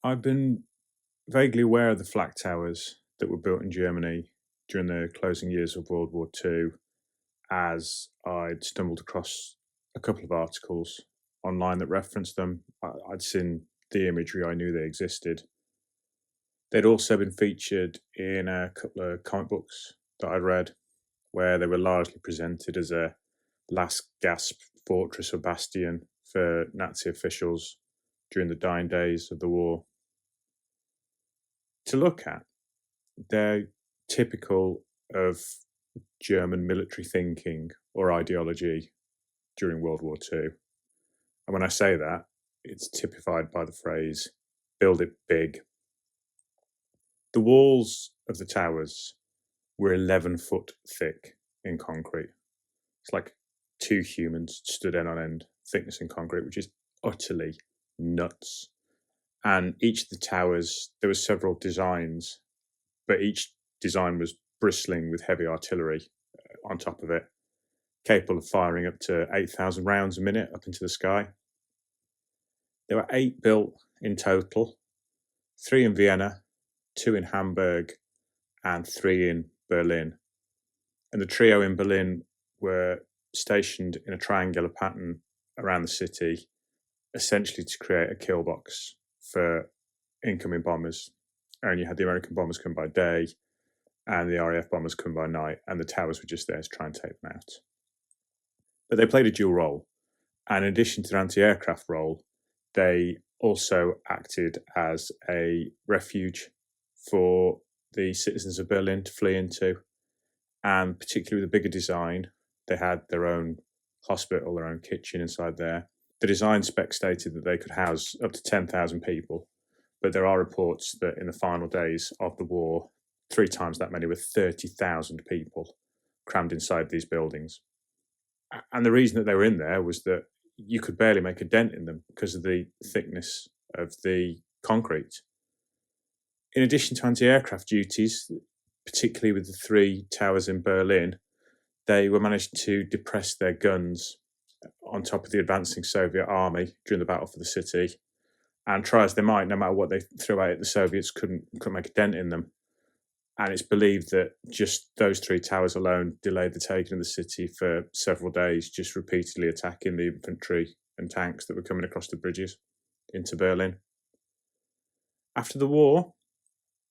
I've been vaguely aware of the flak towers that were built in Germany during the closing years of World War II, as I'd stumbled across a couple of articles online that referenced them. I'd seen the imagery, I knew they existed. They'd also been featured in a couple of comic books that I'd read, where they were largely presented as a last gasp fortress or bastion for Nazi officials during the dying days of the war. To look at, they're typical of German military thinking or ideology during World War II. And when I say that, it's typified by the phrase, build it big. The walls of the towers were 11 foot thick in concrete. It's like two humans stood end on end thickness in concrete, which is utterly nuts. And each of the towers, there were several designs, but each design was bristling with heavy artillery on top of it, capable of firing up to 8,000 rounds a minute up into the sky. There were 8 built in total, 3 in Vienna, 2 in Hamburg, and 3 in Berlin. And the trio in Berlin were stationed in a triangular pattern around the city, essentially to create a kill box for incoming bombers. And you had the American bombers come by day and the RAF bombers come by night, and the towers were just there to try and take them out. But they played a dual role. And in addition to the anti-aircraft role, they also acted as a refuge for the citizens of Berlin to flee into. And particularly with the bigger design, they had their own hospital, their own kitchen inside there. The design spec stated that they could house up to 10,000 people, but there are reports that in the final days of the war, 3 times that many, with 30,000 people crammed inside these buildings. And the reason that they were in there was that you could barely make a dent in them because of the thickness of the concrete. In addition to anti-aircraft duties, particularly with the 3 towers in Berlin, they were managed to depress their guns on top of the advancing Soviet army during the battle for the city. And try as they might, no matter what they threw at it, the Soviets couldn't make a dent in them. And it's believed that just those 3 towers alone delayed the taking of the city for several days, just repeatedly attacking the infantry and tanks that were coming across the bridges into Berlin. After the war,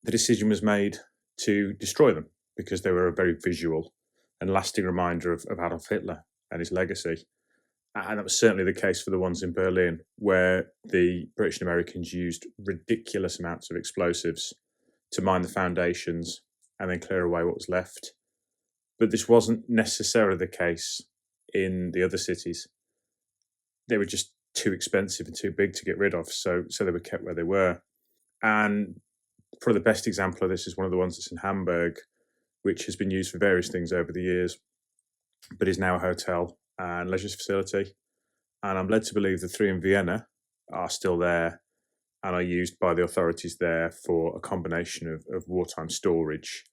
the decision was made to destroy them because they were a very visual and lasting reminder of Adolf Hitler and his legacy. And that was certainly the case for the ones in Berlin, where the British and Americans used ridiculous amounts of explosives to mine the foundations and then clear away what was left. But this wasn't necessarily the case in the other cities. They were just too expensive and too big to get rid of, so they were kept where they were. And probably the best example of this is one of the ones that's in Hamburg, which has been used for various things over the years, but is now a hotel and leisure facility. And I'm led to believe the 3 in Vienna are still there and are used by the authorities there for a combination of wartime storage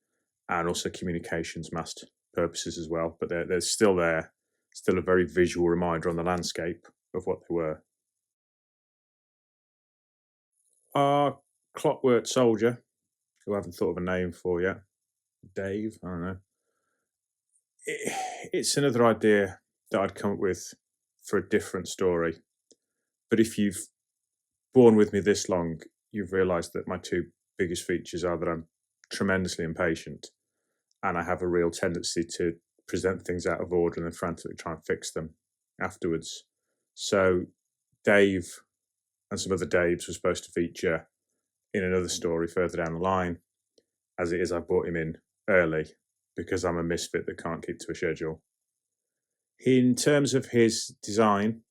and also communications mast purposes as well. But they're still there, still a very visual reminder on the landscape of what they were. Our clockwork soldier, who I haven't thought of a name for yet, Dave, I don't know. It's another idea that I'd come up with for a different story. But if you've borne with me this long, you've realised that my 2 biggest features are that I'm tremendously impatient and I have a real tendency to present things out of order and then frantically try and fix them afterwards. So Dave and some other Daves were supposed to feature in another story further down the line. As it is, I brought him in early because I'm a misfit that can't keep to a schedule. In terms of his design,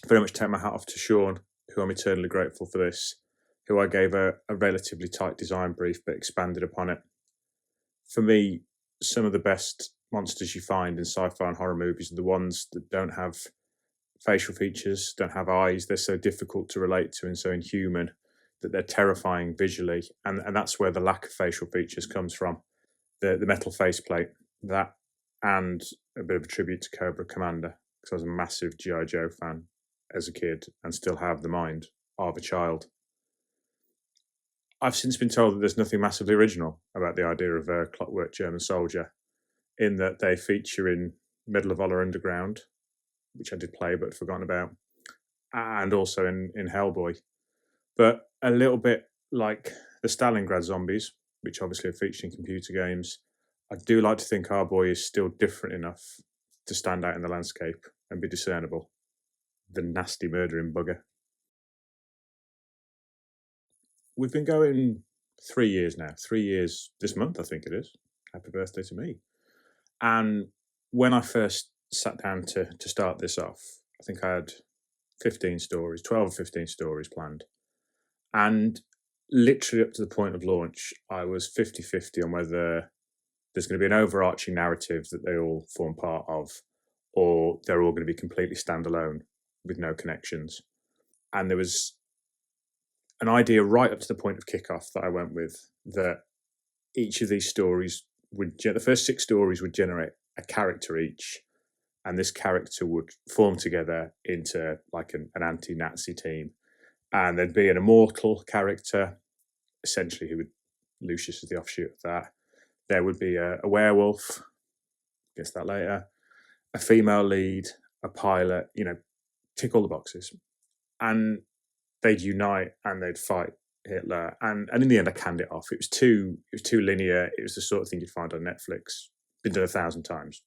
very much take my hat off to Sean, who I'm eternally grateful for this, who I gave a relatively tight design brief but expanded upon it. For me, some of the best monsters you find in sci-fi and horror movies are the ones that don't have facial features, don't have eyes. They're so difficult to relate to and so inhuman that they're terrifying visually. And that's where the lack of facial features comes from. The metal faceplate, that, and a bit of a tribute to Cobra Commander, because I was a massive G.I. Joe fan as a kid and still have the mind of a child. I've since been told that there's nothing massively original about the idea of a clockwork German soldier, in that they feature in Medal of Honor Underground, which I did play but forgotten about, and also in Hellboy. But a little bit like the Stalingrad zombies, which obviously are featured in computer games, I do like to think our boy is still different enough to stand out in the landscape and be discernible. The nasty murdering bugger. We've been going 3 years now. 3 years this month, I think it is. Happy birthday to me. And when I first sat down to start this off, I think I had 15 stories, 12 or 15 stories planned. And literally up to the point of launch, I was 50-50 on whether there's going to be an overarching narrative that they all form part of, or they're all going to be completely standalone with no connections. And there was an idea right up to the point of kickoff that I went with, that each of these stories the first 6 stories would generate a character each, and this character would form together into like an anti-Nazi team. And there'd be an immortal character, essentially, Lucius is the offshoot of that. There would be a werewolf, guess that later, a female lead, a pilot, tick all the boxes. And they'd unite and they'd fight Hitler. And in the end, I canned it off. It was too linear. It was the sort of thing you'd find on Netflix. Been done 1,000 times.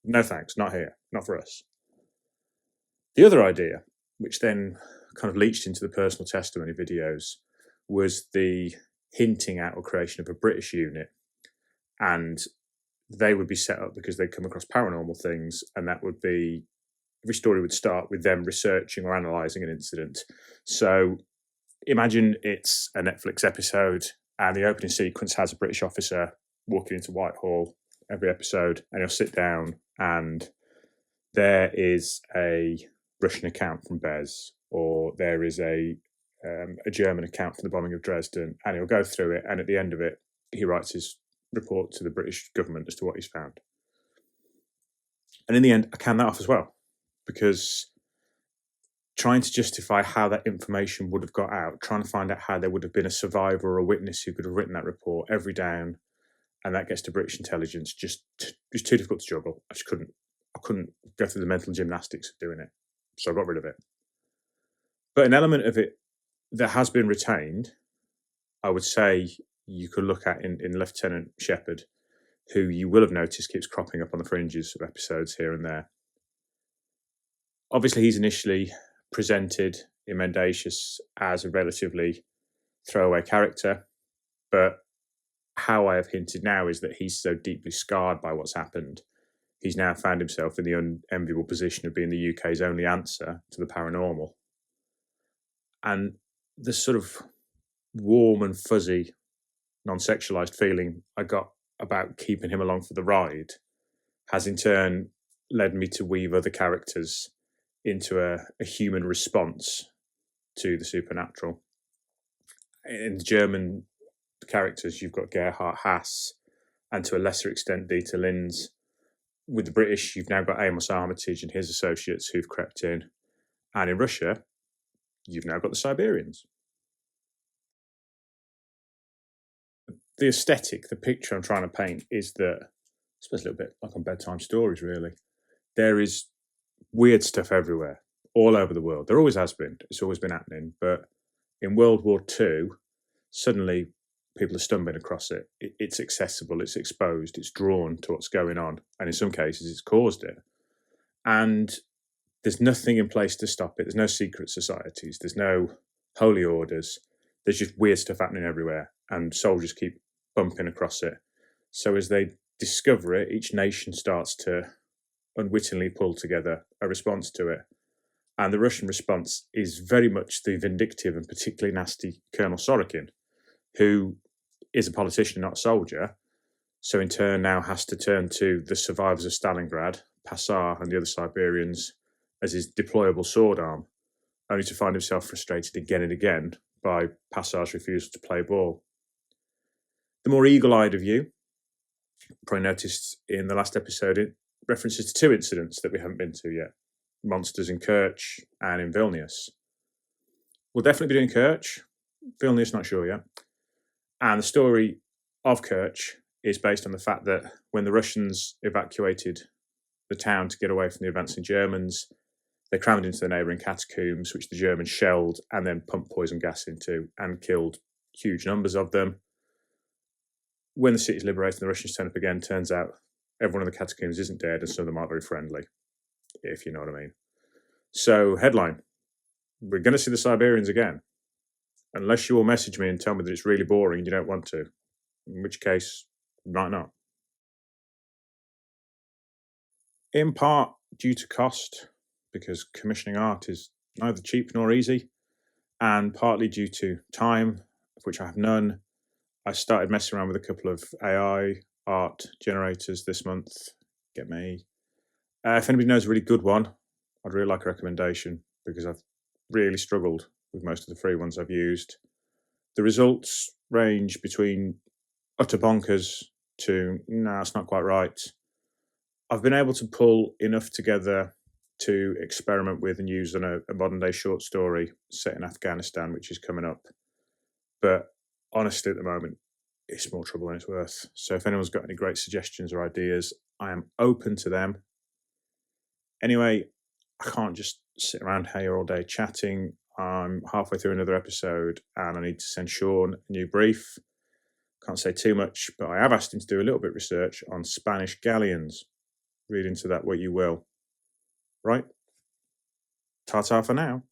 No thanks, not here, not for us. The other idea, which then kind of leached into the personal testimony videos, was the hinting at or creation of a British unit. And they would be set up because they'd come across paranormal things, and that would be, every story would start with them researching or analysing an incident. So imagine it's a Netflix episode and the opening sequence has a British officer walking into Whitehall every episode, and he'll sit down and there is a Russian account from Bez, or there is a German account from the bombing of Dresden, and he'll go through it, and at the end of it, he writes his report to the British government as to what he's found. And in the end, I canned that off as well, because trying to justify how that information would have got out, trying to find out how there would have been a survivor or a witness who could have written that report every down, and that gets to British intelligence, just was too difficult to juggle. I couldn't go through the mental gymnastics of doing it, so I got rid of it. But an element of it that has been retained, I would say you could look at in Lieutenant Shepherd, who you will have noticed keeps cropping up on the fringes of episodes here and there. Obviously, he's initially presented in Mendacious as a relatively throwaway character, but how I have hinted now is that he's so deeply scarred by what's happened, he's now found himself in the unenviable position of being the UK's only answer to the paranormal. And the sort of warm and fuzzy, non-sexualized feeling I got about keeping him along for the ride has in turn led me to weave other characters into a human response to the supernatural. In the German characters, you've got Gerhard Haas, and to a lesser extent, Dieter Linz. With the British, you've now got Amos Armitage and his associates who've crept in. And in Russia, you've now got the Siberians. The aesthetic, the picture I'm trying to paint is that, I suppose a little bit like on bedtime stories, really. There is weird stuff everywhere, all over the world. There always has been. It's always been happening. But in World War II, suddenly people are stumbling across it. It's accessible, it's exposed, it's drawn to what's going on. And in some cases, it's caused it. And there's nothing in place to stop it. There's no secret societies. There's no holy orders. There's just weird stuff happening everywhere. And soldiers keep bumping across it. So as they discover it, each nation starts to unwittingly pull together a response to it. And the Russian response is very much the vindictive and particularly nasty Colonel Sorokin, who is a politician, not a soldier. So in turn now has to turn to the survivors of Stalingrad, Passar and the other Siberians, as his deployable sword arm, only to find himself frustrated again and again by Passar's refusal to play ball. The more eagle-eyed of you probably noticed in the last episode it references to 2 incidents that we haven't been to yet, monsters in Kerch and in Vilnius. We'll definitely be doing Kerch. Vilnius, not sure yet. And the story of Kerch is based on the fact that when the Russians evacuated the town to get away from the advancing Germans, they crammed into the neighbouring catacombs, which the Germans shelled and then pumped poison gas into and killed huge numbers of them. When the city's liberated and the Russians turn up again, turns out everyone in the catacombs isn't dead and some of them aren't very friendly, if you know what I mean. So, headline, we're going to see the Siberians again, unless you will message me and tell me that it's really boring and you don't want to, in which case, you might not. In part due to cost, because commissioning art is neither cheap nor easy, and partly due to time, of which I have none. I started messing around with a couple of AI art generators this month. Get me. If anybody knows a really good one, I'd really like a recommendation because I've really struggled with most of the free ones I've used. The results range between utter bonkers to, nah, it's not quite right. I've been able to pull enough together to experiment with and use on a modern day short story set in Afghanistan, which is coming up. But honestly, at the moment, it's more trouble than it's worth. So if anyone's got any great suggestions or ideas, I am open to them. Anyway, I can't just sit around here all day chatting. I'm halfway through another episode and I need to send Sean a new brief. Can't say too much, but I have asked him to do a little bit of research on Spanish galleons. Read into that what you will. Right? Ta-ta for now.